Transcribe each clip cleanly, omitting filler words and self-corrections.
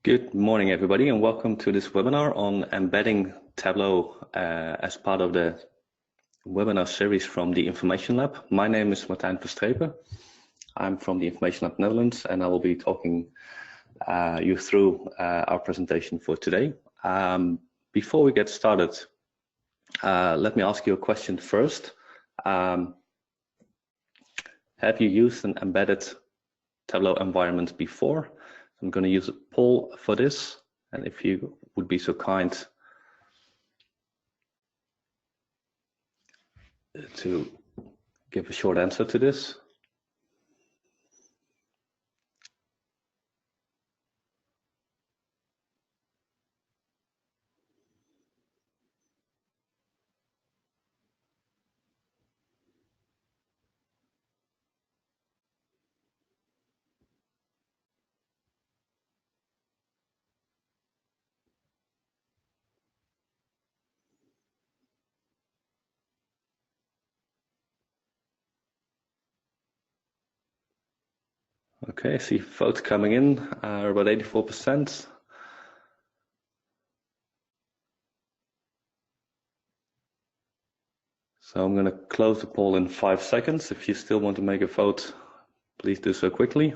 Good morning, everybody, and welcome to this webinar on embedding Tableau as part of the webinar series from the Information Lab. My name is Martijn Verstrepen. I'm from the Information Lab Netherlands, and I will be talking you through our presentation for today. Before we get started, let me ask you a question first. Have you used an embedded Tableau environment before? I'm going to use a poll for this, and if you would be so kind to give a short answer to this. Okay, I see votes coming in, about 84%. So I'm going to close the poll in 5 seconds. If you still want to make a vote, please do so quickly.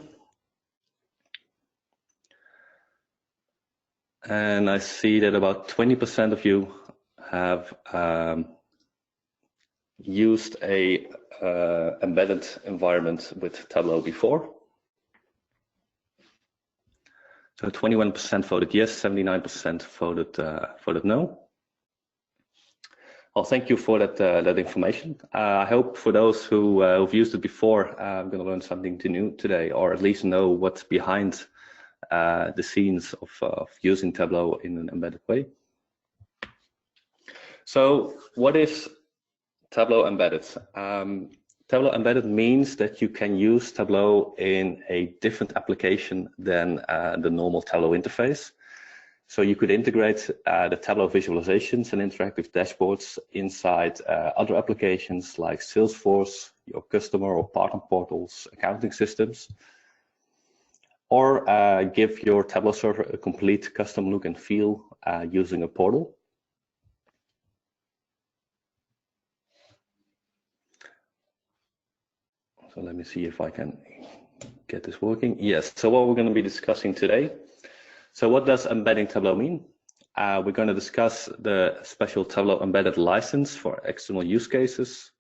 And I see that about 20% of you have used a embedded environment with Tableau before. So 21% voted yes, 79% voted no. Well, thank you for that information. I hope for those who've used it before, I'm going to learn something new today, or at least know what's behind the scenes of using Tableau in an embedded way. So, what is Tableau Embedded? Tableau Embedded means that you can use Tableau in a different application than the normal Tableau interface. So you could integrate the Tableau visualizations and interactive dashboards inside other applications like Salesforce, your customer or partner portals, accounting systems, or give your Tableau server a complete custom look and feel using a portal. So let me see if I can get this working. Yes, so what we're going to be discussing today. So what does embedding Tableau mean? We're going to discuss the special Tableau embedded license for external use cases.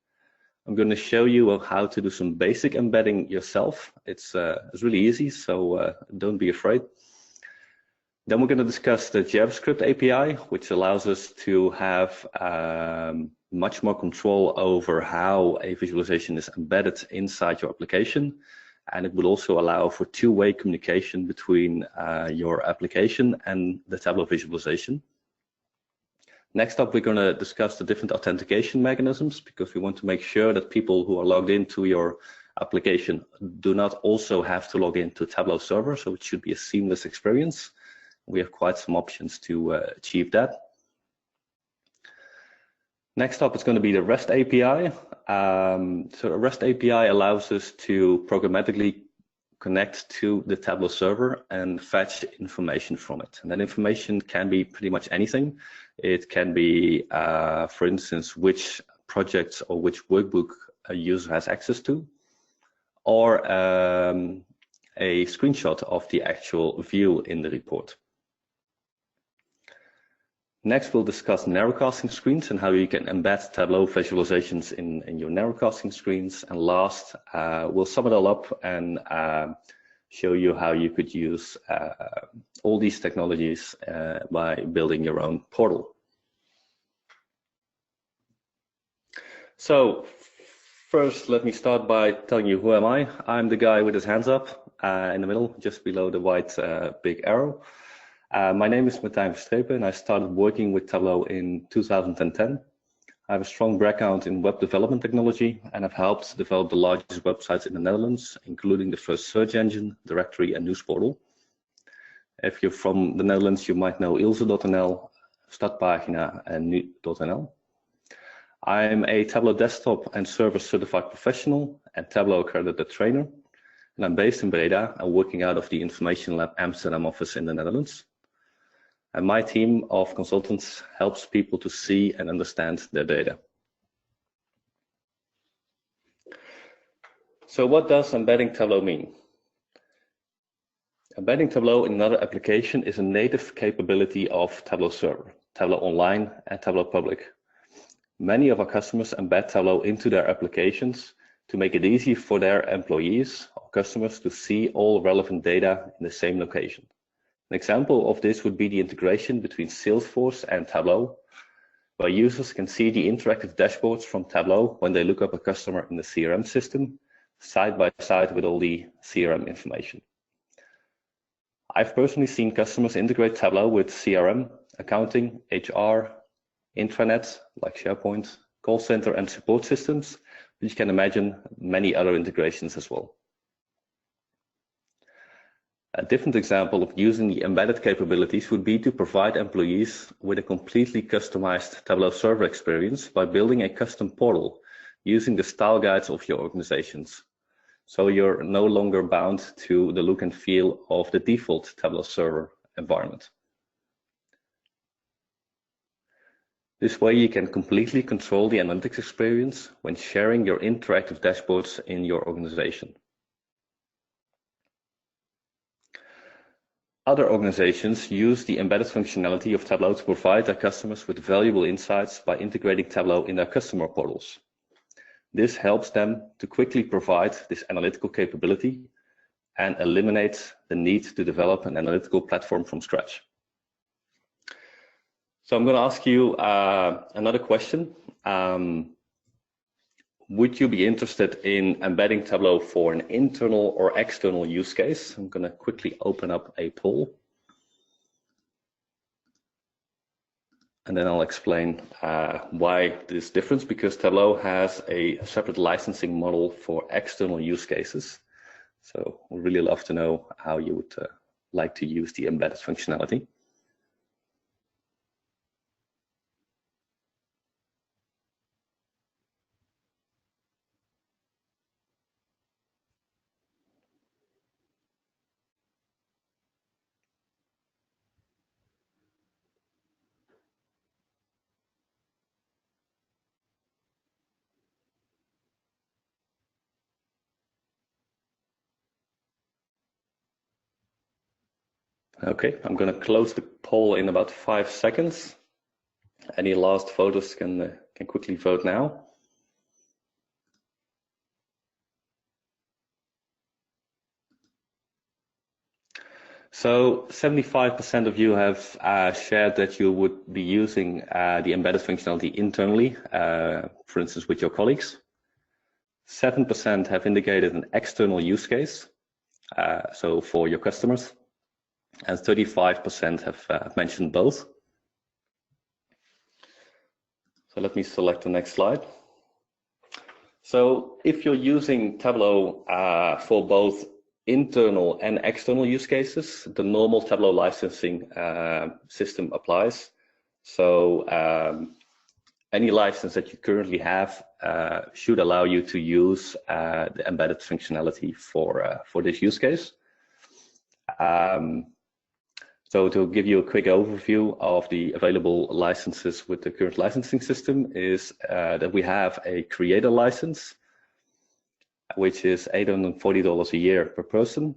I'm going to show you how to do some basic embedding yourself. It's really easy, so don't be afraid. Then we're going to discuss the JavaScript API, which allows us to have much more control over how a visualization is embedded inside your application. And it will also allow for two-way communication between your application and the Tableau visualization. Next up, we're going to discuss the different authentication mechanisms, because we want to make sure that people who are logged into your application do not also have to log into Tableau server, so it should be a seamless experience. We have quite some options to achieve that. Next up is going to be the REST API. So the REST API allows us to programmatically connect to the Tableau server and fetch information from it. And that information can be pretty much anything. It can be, for instance, which projects or which workbook a user has access to, or a screenshot of the actual view in the report. Next, we'll discuss narrowcasting screens and how you can embed Tableau visualizations in your narrowcasting screens. And last, we'll sum it all up and show you how you could use all these technologies by building your own portal. So first, let me start by telling you who am I. I'm the guy with his hands up in the middle, just below the white big arrow. My name is Martijn Verstrepen, and I started working with Tableau in 2010. I have a strong background in web development technology, and I've helped develop the largest websites in the Netherlands, including the first search engine, directory, and news portal. If you're from the Netherlands, you might know Ilse.nl, Stadpagina, and Nu.nl. I'm a Tableau desktop and server certified professional and Tableau accredited trainer. and I'm based in Breda and working out of the Information Lab Amsterdam office in the Netherlands. And my team of consultants helps people to see and understand their data. So what does Embedding Tableau mean? Embedding Tableau in another application is a native capability of Tableau Server, Tableau Online, and Tableau Public. Many of our customers embed Tableau into their applications to make it easy for their employees or customers to see all relevant data in the same location. An example of this would be the integration between Salesforce and Tableau, where users can see the interactive dashboards from Tableau when they look up a customer in the CRM system, side by side with all the CRM information. I've personally seen customers integrate Tableau with CRM, accounting, HR, intranet like SharePoint, call center and support systems, but you can imagine many other integrations as well. A different example of using the embedded capabilities would be to provide employees with a completely customized Tableau server experience by building a custom portal using the style guides of your organizations. So you're no longer bound to the look and feel of the default Tableau server environment. This way you can completely control the analytics experience when sharing your interactive dashboards in your organization. Other organizations use the embedded functionality of Tableau to provide their customers with valuable insights by integrating Tableau in their customer portals. This helps them to quickly provide this analytical capability and eliminates the need to develop an analytical platform from scratch. So I'm going to ask you another question. Would you be interested in embedding Tableau for an internal or external use case? I'm going to quickly open up a poll. And then I'll explain why this difference, because Tableau has a separate licensing model for external use cases. So we'd really love to know how you would like to use the embedded functionality. Okay, I'm going to close the poll in about 5 seconds. Any last voters can quickly vote now. So 75% of you have shared that you would be using the embedded functionality internally, for instance, with your colleagues. 7% have indicated an external use case, so for your customers. And 35% have mentioned both. So let me select the next slide. So if you're using Tableau for both internal and external use cases, the normal Tableau licensing system applies. So any license that you currently have should allow you to use the embedded functionality for this use case. So to give you a quick overview of the available licenses with the current licensing system is that we have a creator license, which is $840 a year per person.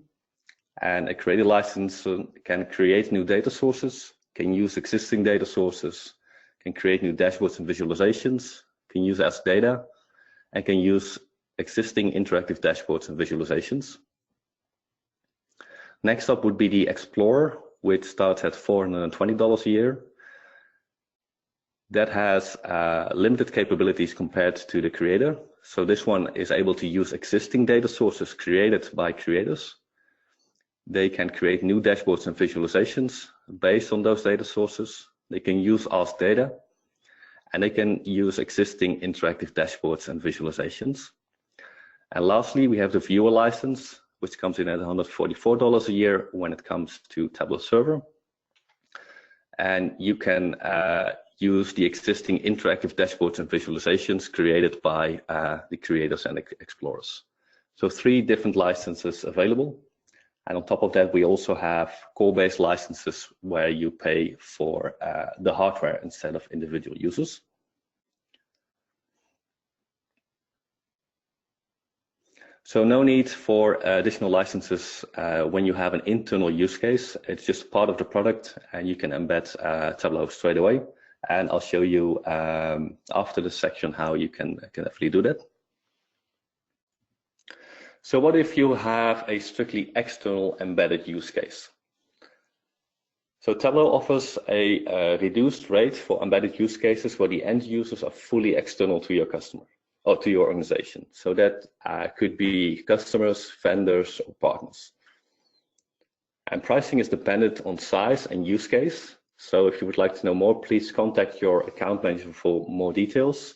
And a creator license can create new data sources, can use existing data sources, can create new dashboards and visualizations, can use as data, and can use existing interactive dashboards and visualizations. Next up would be the Explorer, which starts at $420 a year. That has limited capabilities compared to the creator. So this one is able to use existing data sources created by creators. They can create new dashboards and visualizations based on those data sources. They can use Ask Data, and they can use existing interactive dashboards and visualizations. And lastly, we have the Viewer license, which comes in at $144 a year when it comes to Tableau Server. And you can use the existing interactive dashboards and visualizations created by the creators and explorers. So 3 different licenses available. And on top of that, we also have core-based licenses where you pay for the hardware instead of individual users. So no need for additional licenses when you have an internal use case. It's just part of the product and you can embed Tableau straight away. And I'll show you after the section how you can actually do that. So what if you have a strictly external embedded use case? So Tableau offers a reduced rate for embedded use cases where the end users are fully external to your customer or to your organization. So that could be customers, vendors, or partners. And pricing is dependent on size and use case. So if you would like to know more, please contact your account manager for more details.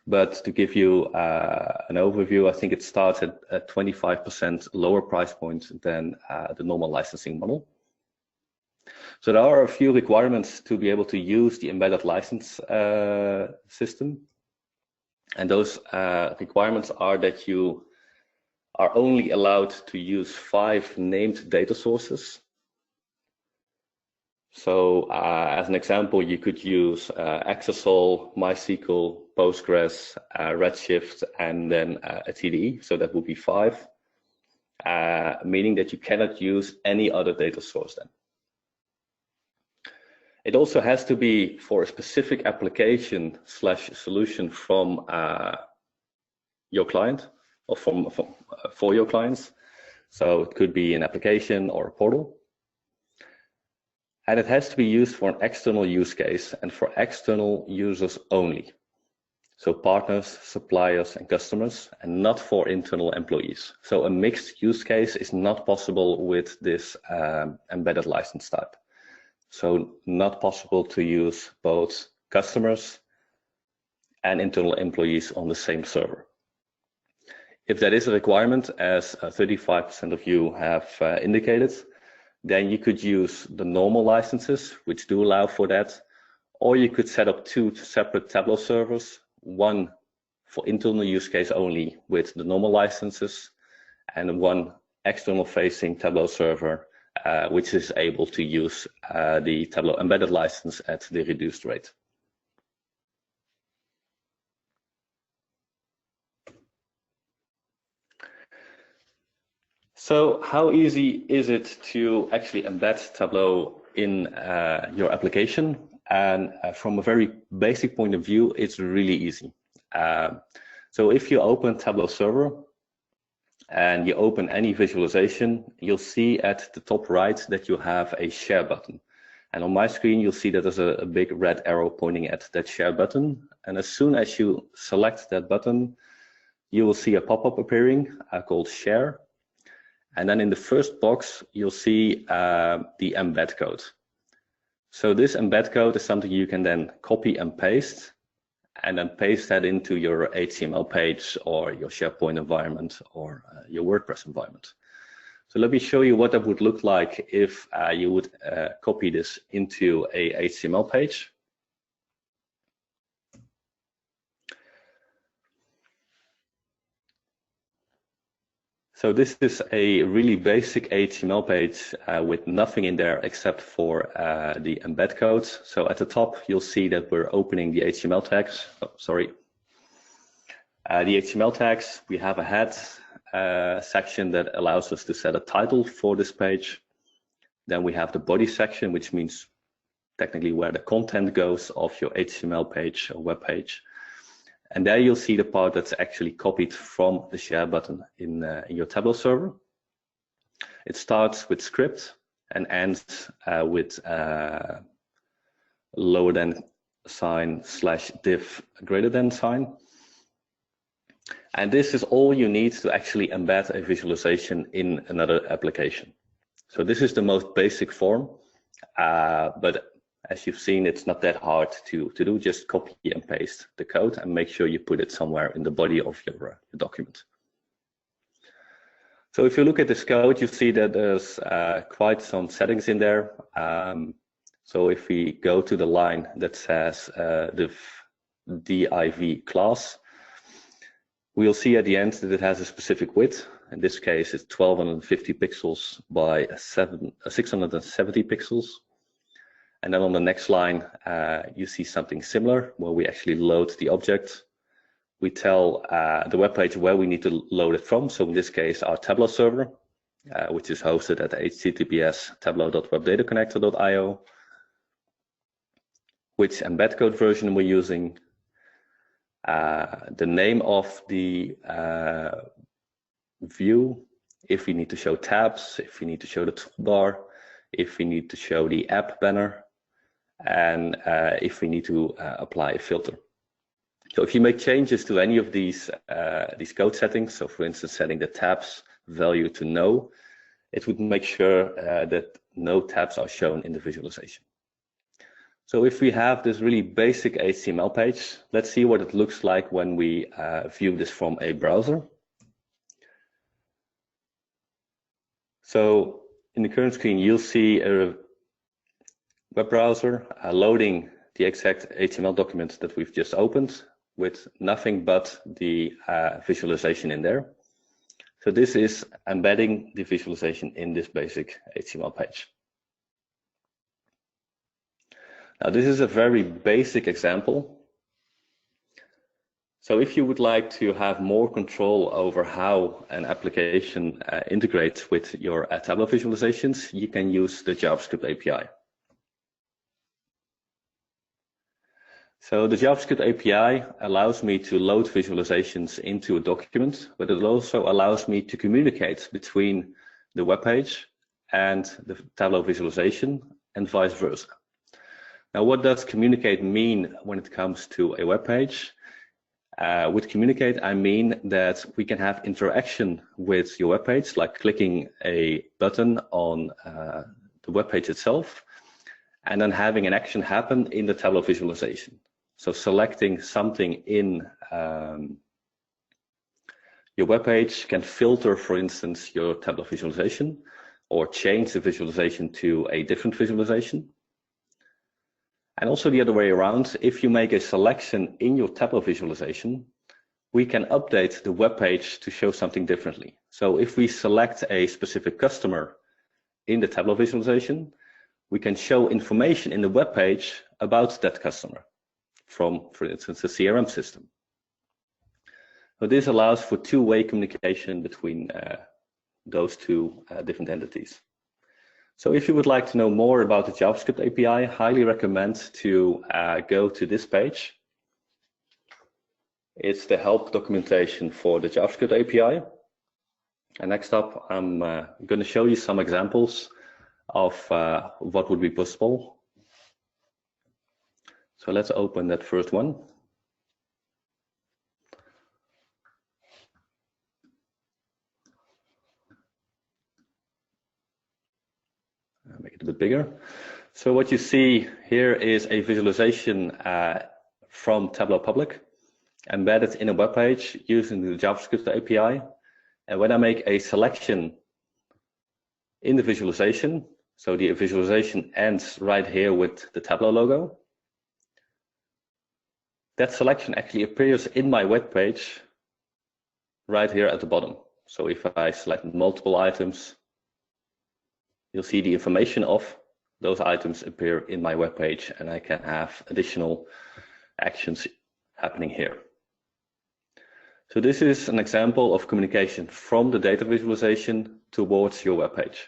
But to give you an overview, I think it starts at 25% lower price point than the normal licensing model. So there are a few requirements to be able to use the embedded license system. And those requirements are that you are only allowed to use 5 named data sources. So as an example, you could use XSOL, MySQL, Postgres, Redshift, and then a TDE. So that would be 5, meaning that you cannot use any other data source then. It also has to be for a specific application / solution from your client or for your clients. So it could be an application or a portal. And it has to be used for an external use case and for external users only. So partners, suppliers, and customers, and not for internal employees. So a mixed use case is not possible with this embedded license type. So not possible to use both customers and internal employees on the same server. If that is a requirement, as 35% of you have indicated, then you could use the normal licenses, which do allow for that, or you could set up 2 separate Tableau servers, one for internal use case only with the normal licenses, and one external facing Tableau server which is able to use the Tableau embedded license at the reduced rate. So how easy is it to actually embed Tableau in your application? And from a very basic point of view, it's really easy. So if you open Tableau Server, and you open any visualization, you'll see at the top right that you have a share button. And on my screen, you'll see that there's a big red arrow pointing at that share button. And as soon as you select that button, you will see a pop-up appearing called Share. And then in the first box, you'll see the embed code. So this embed code is something you can then copy and paste, and then paste that into your HTML page or your SharePoint environment or your WordPress environment. So let me show you what that would look like if you would copy this into a HTML page. So this is a really basic HTML page with nothing in there except for the embed code. So at the top, you'll see that we're opening the HTML tags. Oh, sorry. The HTML tags, we have a head section that allows us to set a title for this page. Then we have the body section, which means technically where the content goes of your HTML page or web page. And there you'll see the part that's actually copied from the share button in your Tableau server. It starts with script and ends with lower than sign / div greater than sign. And this is all you need to actually embed a visualization in another application. So this is the most basic form, but as you've seen, it's not that hard to do. Just copy and paste the code and make sure you put it somewhere in the body of your document. So if you look at this code, you see that there's quite some settings in there. So if we go to the line that says the div class, We'll see at the end that it has a specific width. In this case, it's 1250 pixels by 670 pixels. And then on the next line, you see something similar where we actually load the object. We tell the web page where we need to load it from. So in this case, our Tableau server, which is hosted at https://tableau.webdataconnector.io, which embed code version we're using, the name of the view, if we need to show tabs, if we need to show the toolbar, if we need to show the app banner, and if we need to apply a filter. So if you make changes to any of these code settings, so for instance, setting the tabs value to no, it would make sure that no tabs are shown in the visualization. So if we have this really basic HTML page, let's see what it looks like when we view this from a browser. So in the current screen, you'll see a web browser loading the exact HTML document that we've just opened with nothing but the visualization in there. So this is embedding the visualization in this basic HTML page. Now, this is a very basic example. So if you would like to have more control over how an application integrates with your Tableau visualizations, you can use the JavaScript API. So the JavaScript API allows me to load visualizations into a document, but it also allows me to communicate between the web page and the Tableau visualization and vice versa. Now, what does communicate mean when it comes to a web page? With communicate, I mean that we can have interaction with your web page, like clicking a button on the web page itself, and then having an action happen in the Tableau visualization. So selecting something in your web page can filter, for instance, your Tableau visualization, or change the visualization to a different visualization. And also the other way around, if you make a selection in your Tableau visualization, we can update the web page to show something differently. So if we select a specific customer in the Tableau visualization, we can show information in the web page about that customer from, for instance, the CRM system. So this allows for two-way communication between those two different entities. So if you would like to know more about the JavaScript API, I highly recommend to go to this page. It's the help documentation for the JavaScript API. And next up, I'm going to show you some examples of what would be possible. So let's open that first one. Make it a bit bigger. So what you see here is a visualization from Tableau Public, embedded in a web page using the JavaScript API. And when I make a selection in the visualization, so the visualization ends right here with the Tableau logo, that selection actually appears in my web page right here at the bottom. So if I select multiple items, you'll see the information of those items appear in my web page, and I can have additional actions happening here. So this is an example of communication from the data visualization towards your web page.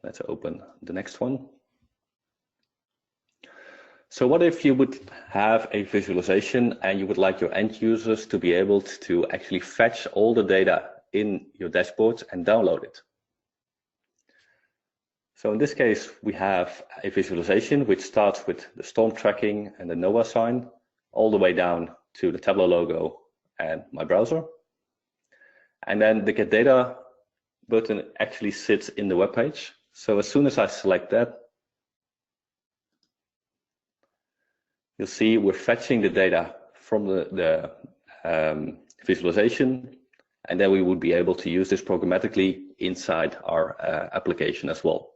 Let's open the next one. So what if you would have a visualization and you would like your end users to be able to actually fetch all the data in your dashboard and download it? So in this case, we have a visualization which starts with the storm tracking and the NOAA sign, all the way down to the Tableau logo and my browser. And then the Get Data button actually sits in the web page. So as soon as I select that, you'll see we're fetching the data from the visualization, and then we would be able to use this programmatically inside our application as well.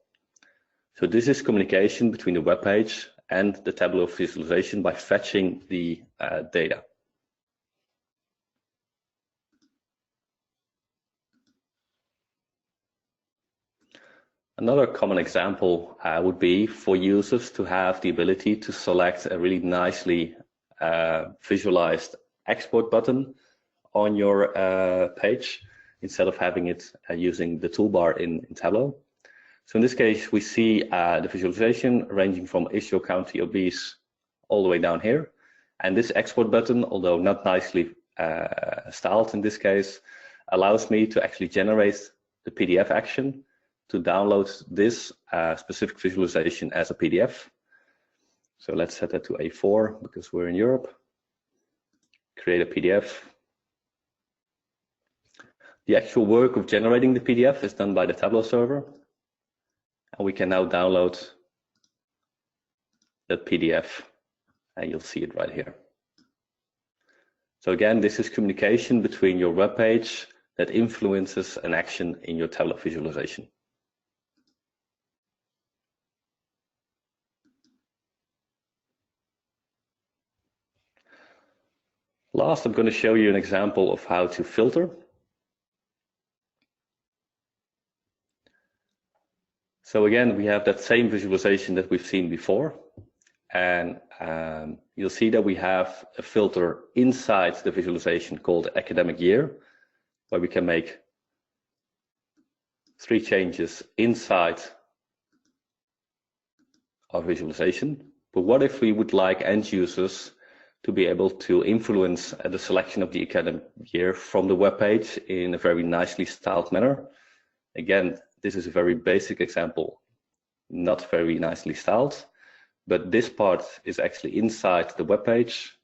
So this is communication between the web page and the Tableau visualization by fetching the data. Another common example would be for users to have the ability to select a really nicely visualized export button on your page instead of having it using the toolbar in Tableau. So in this case, we see the visualization ranging from is your county obese all the way down here. And this export button, although not nicely styled in this case, allows me to actually generate the PDF action to download this specific visualization as a PDF. So let's set that to A4 because we're in Europe. Create a PDF. The actual work of generating the PDF is done by the Tableau server. And we can now download that PDF, and you'll see it right here. So again, this is communication between your web page that influences an action in your Tableau visualization. Last, I'm going to show you an example of how to filter. So again, we have that same visualization that we've seen before. And you'll see that we have a filter inside the visualization called academic year, where we can make 3 changes inside our visualization. But what if we would like end users to be able to influence the selection of the academic year from the web page in a very nicely styled manner? Again, this is a very basic example, not very nicely styled, but this part is actually inside the web page,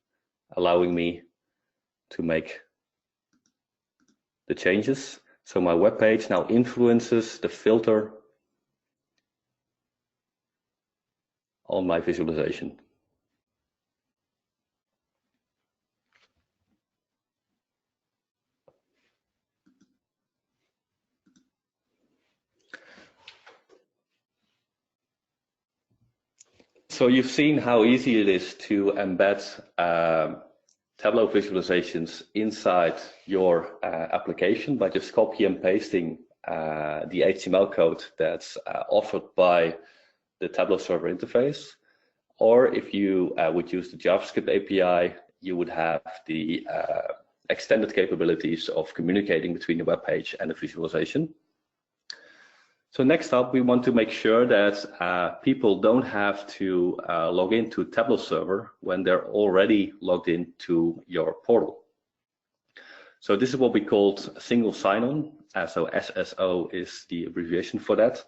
allowing me to make the changes. So my web page now influences the filter on my visualization. So you've seen how easy it is to embed Tableau visualizations inside your application by just copy and pasting the HTML code that's offered by the Tableau server interface. Or if you would use the JavaScript API, you would have the extended capabilities of communicating between the web page and the visualization. So next up, we want to make sure that people don't have to log into Tableau server when they're already logged into your portal. So this is what we called single sign-on. So SSO is the abbreviation for that.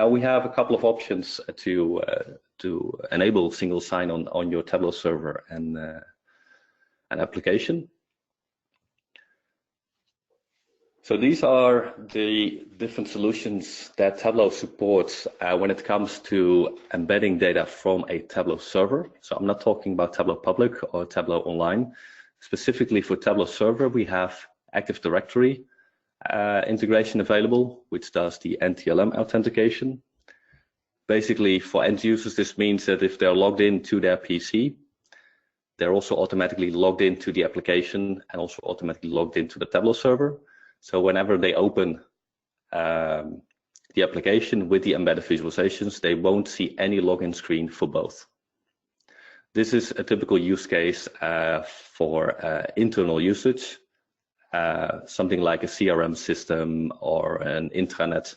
We have a couple of options to enable single sign-on on your Tableau server and an application. So these are the different solutions that Tableau supports when it comes to embedding data from a Tableau server. So I'm not talking about Tableau Public or Tableau Online. Specifically for Tableau Server, we have Active Directory integration available, which does the NTLM authentication. Basically, for end users, this means that if they're logged into their PC, they're also automatically logged into the application and also automatically logged into the Tableau server. So whenever they open the application with the embedded visualizations, they won't see any login screen for both. This is a typical use case for internal usage, something like a CRM system or an intranet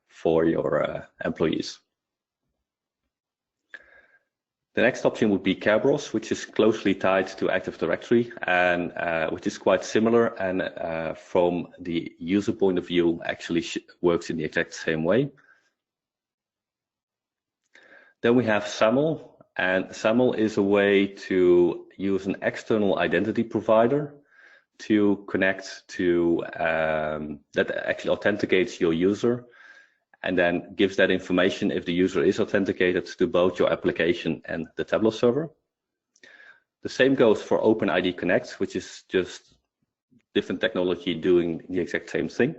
for your employees. The next option would be Kerberos, which is closely tied to Active Directory and which is quite similar and from the user point of view actually works in the exact same way. Then we have SAML, and SAML is a way to use an external identity provider to connect to that actually authenticates your user and then gives that information if the user is authenticated to both your application and the Tableau server. The same goes for OpenID Connect, which is just different technology doing the exact same thing.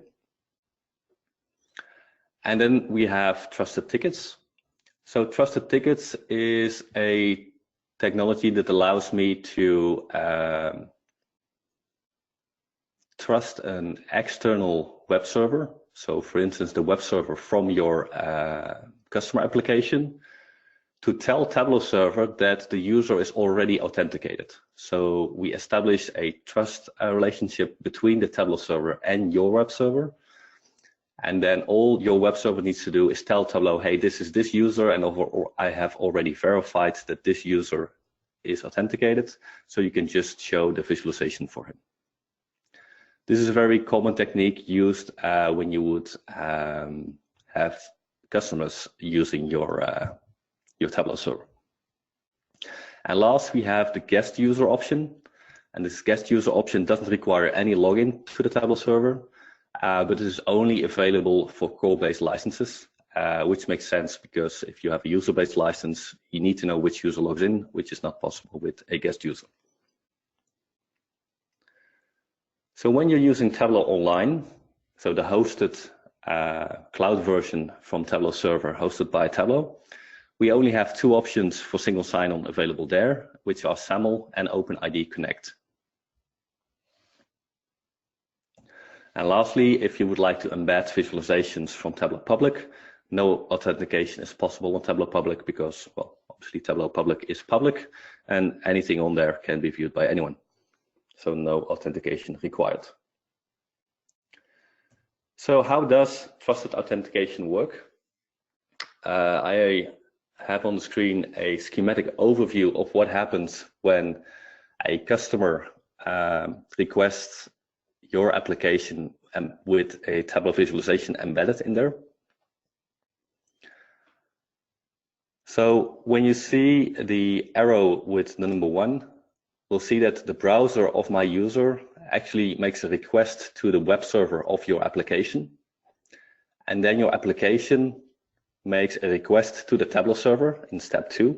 And then we have trusted tickets. So trusted tickets is a technology that allows me to trust an external web server. So for instance, the web server from your customer application, to tell Tableau server that the user is already authenticated. So we establish a trust relationship between the Tableau server and your web server. And then all your web server needs to do is tell Tableau, hey, this is this user, and I have already verified that this user is authenticated. So you can just show the visualization for him. This is a very common technique used when you would have customers using your Tableau server. And last, we have the guest user option. And this guest user option doesn't require any login to the Tableau server, but it is only available for core-based licenses, which makes sense because if you have a user-based license, you need to know which user logs in, which is not possible with a guest user. So when you're using Tableau Online, so the hosted cloud version from Tableau server hosted by Tableau, we only have two options for single sign-on available there, which are SAML and OpenID Connect. And lastly, if you would like to embed visualizations from Tableau Public, no authentication is possible on Tableau Public because, well, obviously Tableau Public is public and anything on there can be viewed by anyone. So no authentication required. So how does trusted authentication work? I have on the screen a schematic overview of what happens when a customer requests your application with a Tableau visualization embedded in there. So when you see the arrow with the number 1, we'll see that the browser of my user actually makes a request to the web server of your application. And then your application makes a request to the Tableau server in step 2,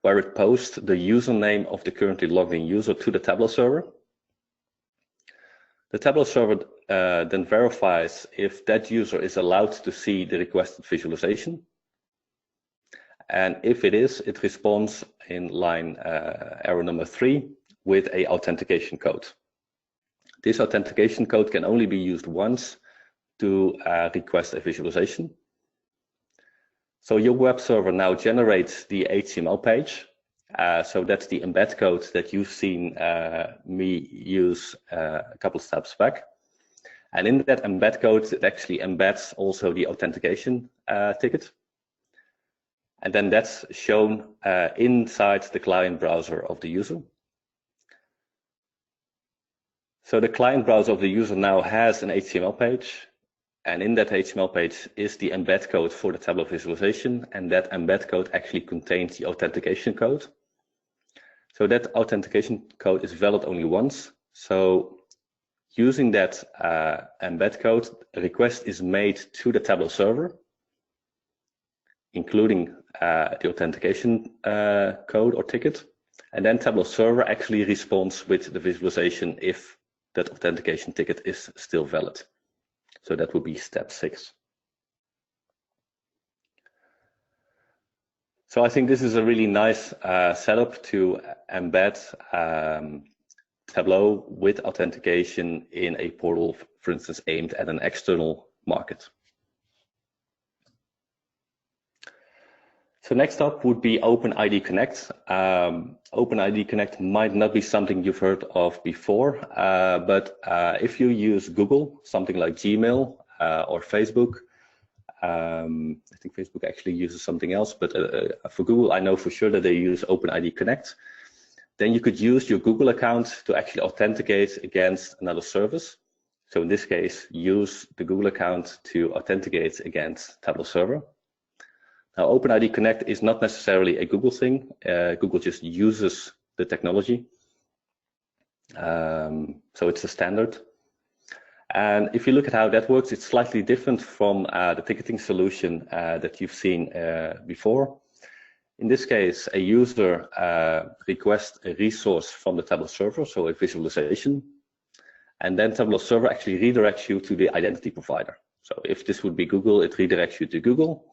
where it posts the username of the currently logged in user to the Tableau server. The Tableau server then verifies if that user is allowed to see the requested visualization. And if it is, it responds in line error number 3 with a authentication code. This authentication code can only be used once to request a visualization. So your web server now generates the HTML page. So that's the embed code that you've seen me use a couple steps back. And in that embed code, it actually embeds also the authentication ticket. And then that's shown inside the client browser of the user. So the client browser of the user now has an HTML page. And in that HTML page is the embed code for the Tableau visualization. And that embed code actually contains the authentication code. So that authentication code is valid only once. So using that embed code, a request is made to the Tableau server, including the authentication code or ticket. And then Tableau server actually responds with the visualization if that authentication ticket is still valid. So that would be step 6. So I think this is a really nice setup to embed Tableau with authentication in a portal, for instance, aimed at an external market. So next up would be OpenID Connect. OpenID Connect might not be something you've heard of before, but if you use Google, something like Gmail or Facebook, I think Facebook actually uses something else, but for Google, I know for sure that they use OpenID Connect. Then you could use your Google account to actually authenticate against another service. So in this case, use the Google account to authenticate against Tableau server. Now, OpenID Connect is not necessarily a Google thing. Google just uses the technology. So it's a standard. And if you look at how that works, it's slightly different from the ticketing solution that you've seen before. In this case, a user requests a resource from the Tableau server, so a visualization. And then Tableau server actually redirects you to the identity provider. So if this would be Google, it redirects you to Google.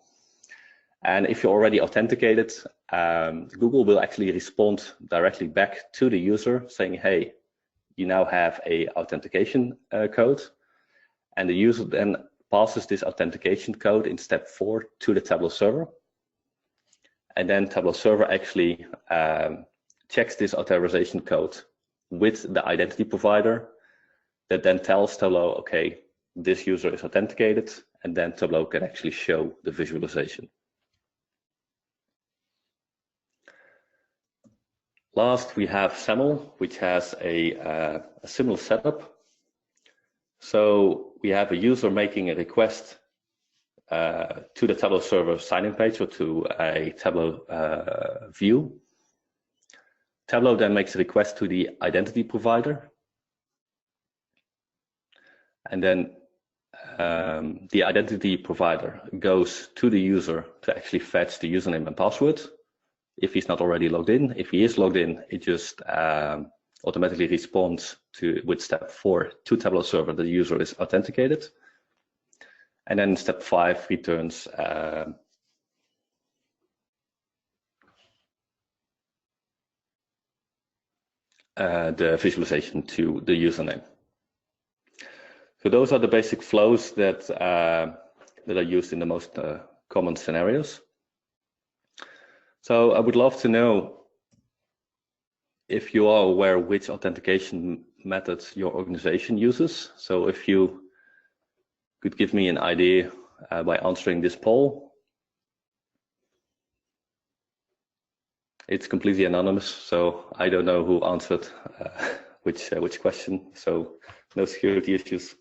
And if you're already authenticated, Google will actually respond directly back to the user saying, hey, you now have a authentication code. And the user then passes this authentication code in step 4 to the Tableau server. And then Tableau server actually checks this authorization code with the identity provider that then tells Tableau, okay, this user is authenticated, and then Tableau can actually show the visualization. Last, we have SAML, which has a similar setup. So we have a user making a request to the Tableau server sign-in page or to a Tableau view. Tableau then makes a request to the identity provider. And then the identity provider goes to the user to actually fetch the username and password. If he's not already logged in, if he is logged in, it just automatically responds with step 4 to Tableau server that the user is authenticated. And then step 5 returns the visualization to the username. So those are the basic flows that are used in the most common scenarios. So I would love to know if you are aware which authentication methods your organization uses. So if you could give me an idea by answering this poll. It's completely anonymous, so I don't know who answered which question, so no security issues.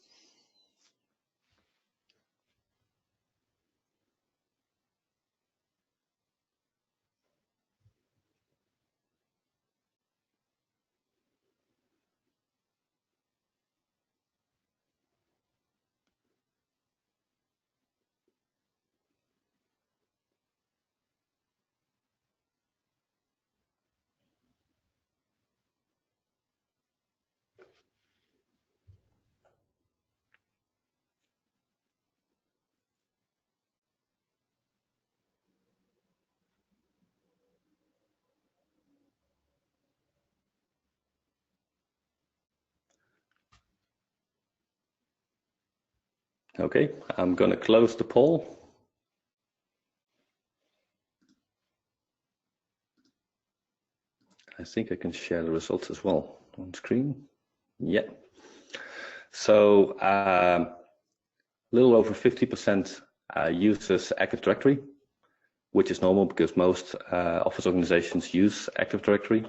Okay, I'm going to close the poll. I think I can share the results as well on screen. Yeah. So a little over 50% uses Active Directory, which is normal because most Office organizations use Active Directory.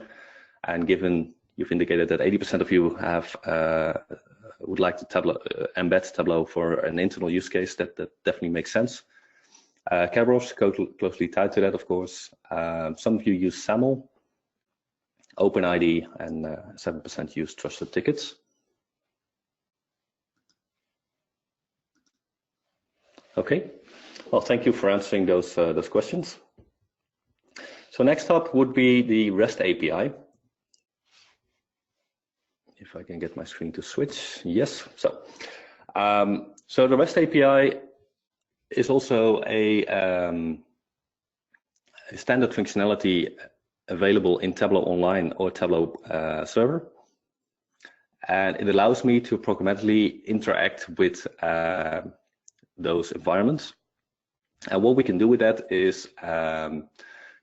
And given you've indicated that 80% of you have would like to embed Tableau for an internal use case, that definitely makes sense. Kerberos, closely tied to that, of course. Some of you use SAML, OpenID, and 7% use Trusted Tickets. Okay, well, thank you for answering those questions. So next up would be the REST API. If I can get my screen to switch, yes. So the REST API is also a standard functionality available in Tableau Online or Tableau Server, and it allows me to programmatically interact with those environments. And what we can do with that is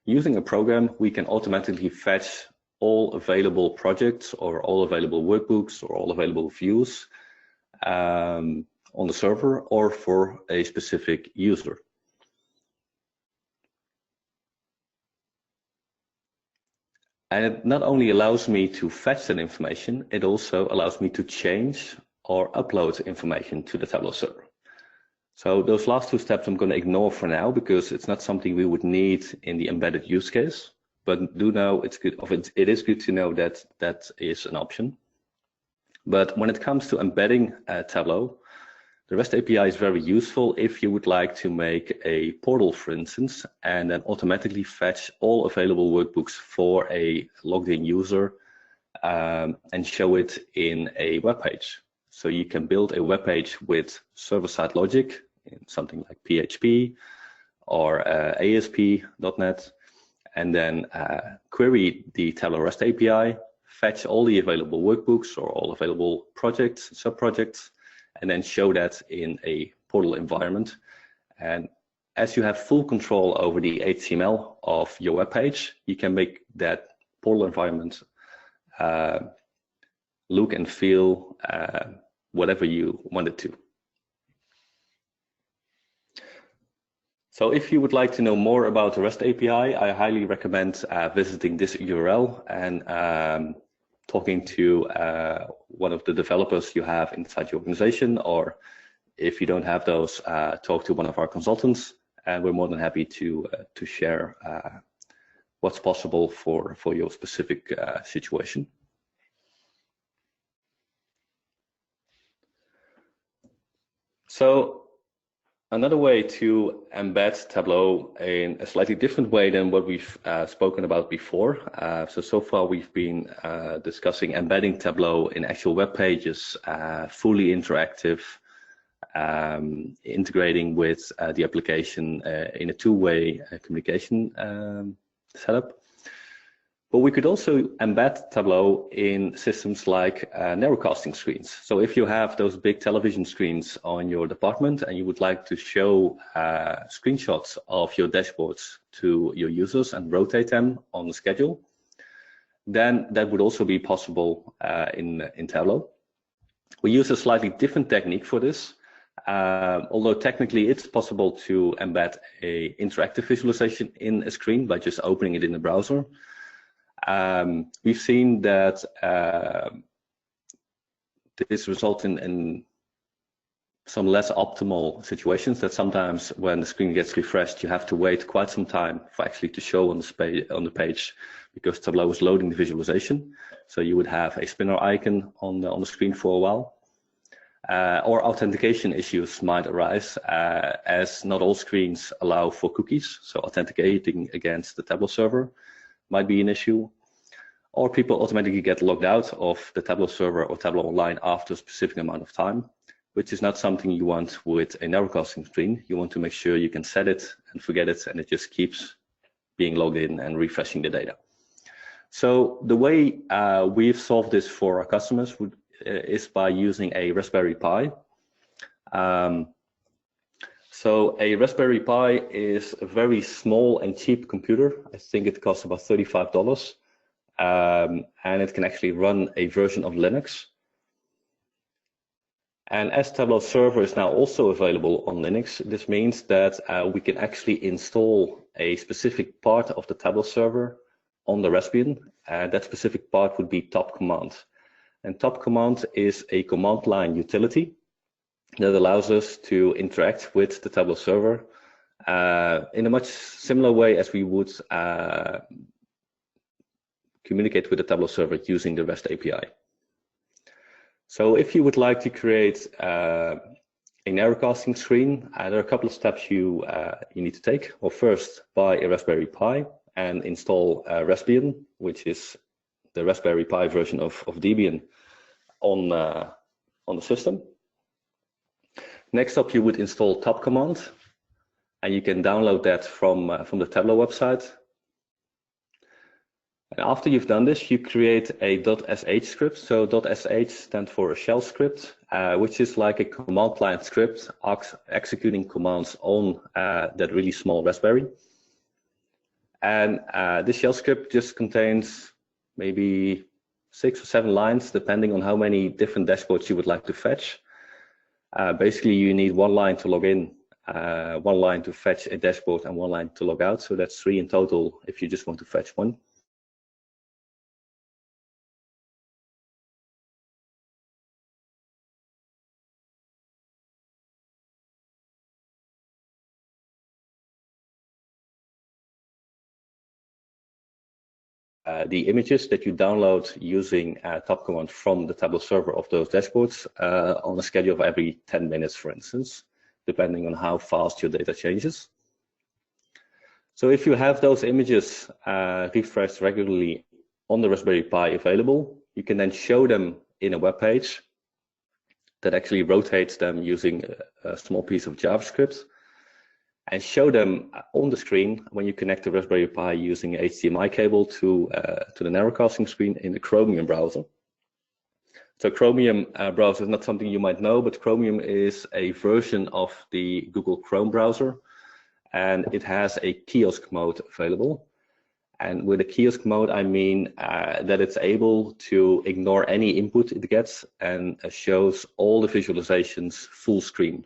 using a program, we can automatically fetch all available projects or all available workbooks or all available views on the server or for a specific user. And it not only allows me to fetch that information, it also allows me to change or upload information to the Tableau server. So those last two steps I'm going to ignore for now because it's not something we would need in the embedded use case. But do know it is good to know that that is an option. But when it comes to embedding Tableau, the REST API is very useful if you would like to make a portal, for instance, and then automatically fetch all available workbooks for a logged in user and show it in a web page. So you can build a web page with server-side logic in something like PHP or ASP.NET, and then query the Tableau REST API, fetch all the available workbooks or all available projects, sub-projects, and then show that in a portal environment. And as you have full control over the HTML of your web page, you can make that portal environment look and feel whatever you want it to. So if you would like to know more about the REST API, I highly recommend visiting this URL and talking to one of the developers you have inside your organization, or if you don't have those, talk to one of our consultants, and we're more than happy to share what's possible for your specific situation. So another way to embed Tableau in a slightly different way than what we've spoken about before. So far we've been discussing embedding Tableau in actual web pages, fully interactive, integrating with the application in a two-way communication setup. But we could also embed Tableau in systems like narrowcasting screens. So if you have those big television screens on your department and you would like to show screenshots of your dashboards to your users and rotate them on the schedule, then that would also be possible in Tableau. We use a slightly different technique for this. Although technically it's possible to embed an interactive visualization in a screen by just opening it in the browser. We've seen that this results in some less optimal situations, that sometimes when the screen gets refreshed, you have to wait quite some time for actually to show on the page because Tableau is loading the visualization. So you would have a spinner icon on the screen for a while. Or authentication issues might arise as not all screens allow for cookies. So authenticating against the Tableau server might be an issue, or people automatically get logged out of the Tableau server or Tableau Online after a specific amount of time, which is not something you want with a narrowcasting screen. You want to make sure you can set it and forget it, and it just keeps being logged in and refreshing the data. So the way we've solved this for our customers is by using a Raspberry Pi. So a Raspberry Pi is a very small and cheap computer. I think it costs about $35, and it can actually run a version of Linux. And as Tableau Server is now also available on Linux, this means that we can actually install a specific part of the Tableau Server on the Raspbian. That specific part would be Top Command. And Top Command is a command line utility that allows us to interact with the Tableau server in a much similar way as we would communicate with the Tableau server using the REST API. So if you would like to create a narrowcasting screen, there are a couple of steps you need to take. Well, first, buy a Raspberry Pi and install Raspbian, which is the Raspberry Pi version of Debian on the system. Next up, you would install Top Command, and you can download that from the Tableau website. And after you've done this, you create a .sh script. So .sh stands for a shell script, which is like a command line script executing commands on that really small Raspberry. And this shell script just contains maybe 6 or 7 lines, depending on how many different dashboards you would like to fetch. Basically, you need 1 line to log in, 1 line to fetch a dashboard, and 1 line to log out. So that's 3 in total if you just want to fetch one. The images that you download using Top Command from the Tableau server of those dashboards on a schedule of every 10 minutes, for instance, depending on how fast your data changes. So if you have those images refreshed regularly on the Raspberry Pi available, you can then show them in a web page that actually rotates them using a small piece of JavaScript. and show them on the screen when you connect the Raspberry Pi using an HDMI cable to the narrowcasting screen in the Chromium browser. So Chromium browser is not something you might know, but Chromium is a version of the Google Chrome browser, and it has a kiosk mode available. And with a kiosk mode, I mean that it's able to ignore any input it gets and shows all the visualizations full screen.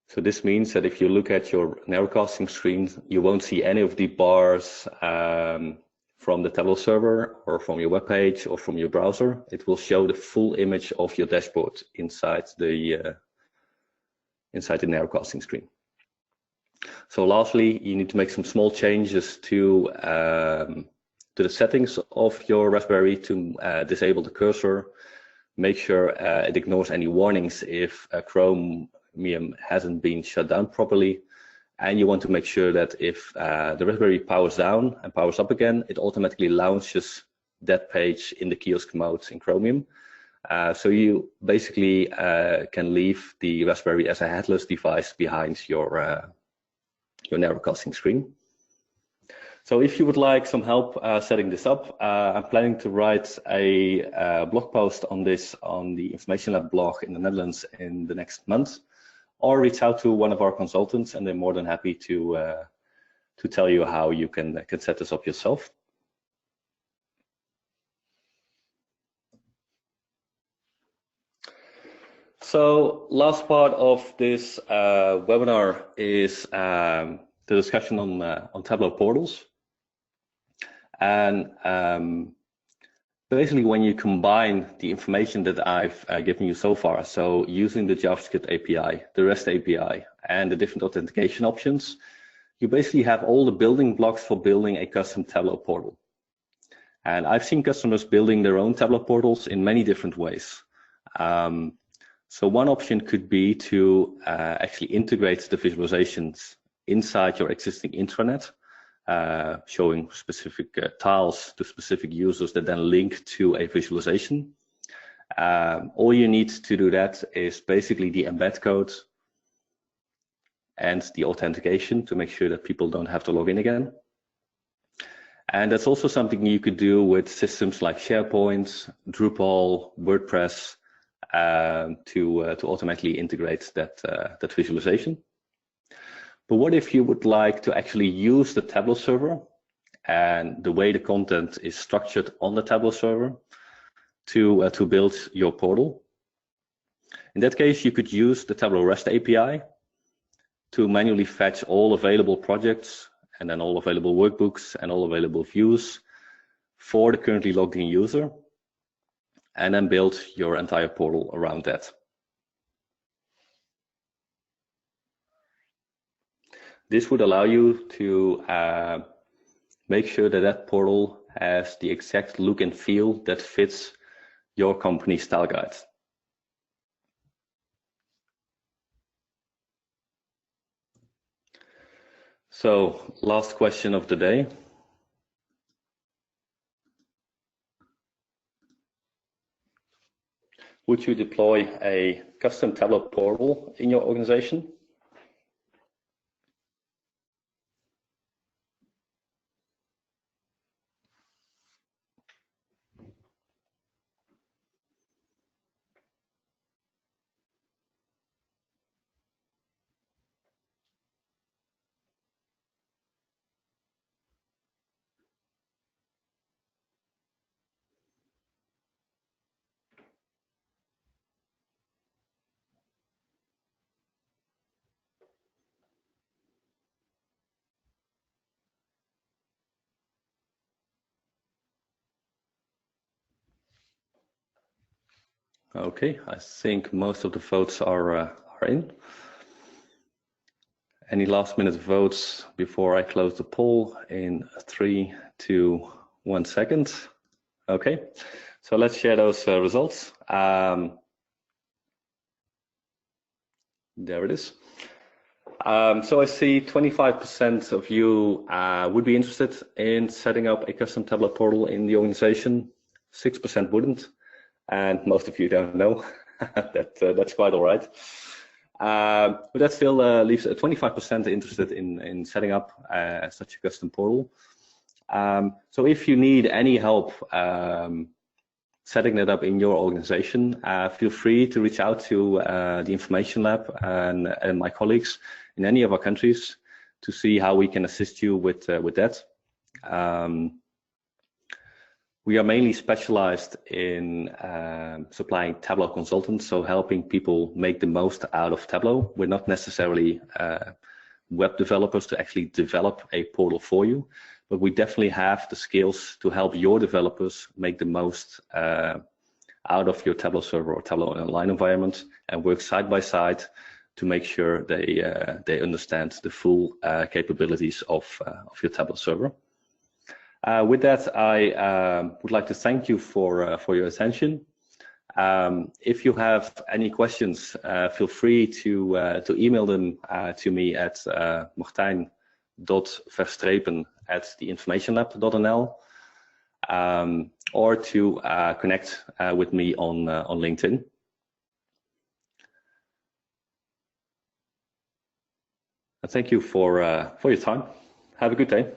So this means that if you look at your narrowcasting screen, you won't see any of the bars from the Tableau server or from your web page or from your browser. It will show the full image of your dashboard inside the narrowcasting screen. So lastly, you need to make some small changes to the settings of your Raspberry to disable the cursor. Make sure it ignores any warnings if Chromium hasn't been shut down properly. And you want to make sure that if the Raspberry powers down and powers up again, it automatically launches that page in the kiosk mode in Chromium. So you basically can leave the Raspberry as a headless device behind your narrowcasting screen. So if you would like some help setting this up, I'm planning to write a blog post on this on the Information Lab blog in the Netherlands in the next month, or reach out to one of our consultants, and they're more than happy to tell you how you can set this up yourself. So last part of this webinar is the discussion on Tableau Portals. And basically when you combine the information that I've given you so far, so using the JavaScript API, the REST API, and the different authentication options, you basically have all the building blocks for building a custom Tableau portal. And I've seen customers building their own Tableau portals in many different ways. So one option could be to actually integrate the visualizations inside your existing intranet, showing specific tiles to specific users that then link to a visualization. All you need to do that is basically the embed code and the authentication to make sure that people don't have to log in again. And that's also something you could do with systems like SharePoint, Drupal, WordPress, to automatically integrate that visualization. But what if you would like to actually use the Tableau server and the way the content is structured on the Tableau server to build your portal? In that case, you could use the Tableau REST API to manually fetch all available projects and then all available workbooks and all available views for the currently logged in user, and then build your entire portal around that. This would allow you to make sure that that portal has the exact look and feel that fits your company style guide. So, last question of the day. Would you deploy a custom Tableau portal in your organization? Okay, I think most of the votes are in. Any last minute votes before I close the poll in 3, 2, 1 second? Okay, so let's share those results. There it is. So I see 25% of you would be interested in setting up a custom Tableau portal in the organization. 6% wouldn't. And most of you don't know. That's quite all right. But that still leaves 25% interested in setting up such a custom portal. So if you need any help setting that up in your organization, feel free to reach out to the Information Lab and my colleagues in any of our countries to see how we can assist you with that. We are mainly specialized in supplying Tableau consultants, so helping people make the most out of Tableau. We're not necessarily web developers to actually develop a portal for you, but we definitely have the skills to help your developers make the most out of your Tableau server or Tableau online environment, and work side by side to make sure they understand the full capabilities of your Tableau server. With that, I would like to thank you for your attention. If you have any questions, feel free to email them to me at martijn.verstrepen@theinformationlab.nl or to connect with me on LinkedIn. And thank you for your time. Have a good day.